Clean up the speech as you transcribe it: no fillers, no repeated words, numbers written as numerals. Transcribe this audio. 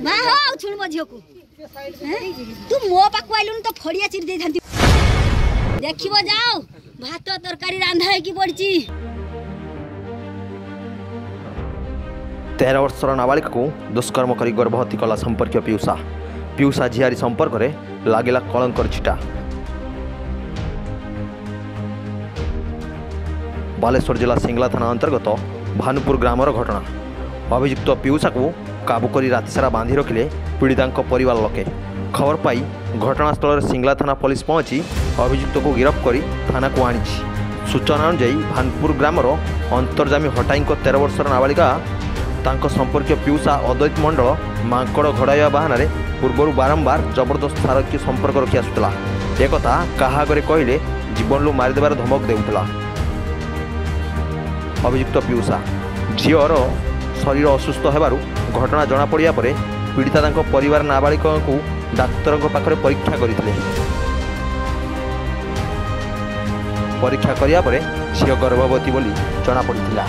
मां हो छुण मो झियो को तू मो पाकु आइलुन तो फड़िया चिर दे थांती देखिबो जाओ भात तरकारी रांधा है की पड़ची 13 वर्षर नाबालिका को दुष्कर्म कर गर्भवती कला संपर्क पीयूषा झियारी संपर्क में लगिला कलंकर छिटा। बालेश्वर जिला सिंगला थाना अंतर्गत भानुपुर ग्रामर घटना। अभियुक्त पीयूषा को काबू कर रातिसारा बांधि रखिले पीड़िता परिवार लोके। खबर पाई घटनास्थल सिंगला थाना पुलिस पहुंची अभियुक्त को गिरफ्त कर थाना को आनी। सूचना अनुसार भानुपुर ग्रामर अंतर्जामी हटाई 13 वर्षर नाबालिका तांको संपर्क पीयूषा अद्वैत मंडल मांकड़ घड़ाइवा बाहाना पूर्व बारंबार जबरदस्त शारीरिक संपर्क रखी आसुला। एक क्या आगे कहले जीवन मारिदेवार धमक देउतला। अभियुक्त पीयूषा झीर शरीर असुस्थ होबारु घटना जना पड़िया परे पीड़िता तांको परिवार नाबालिका को डाक्तर पाखरे परीक्षा करथिले। परीक्षा करिया परे झील गर्भवती बोली जना पड़िथिला।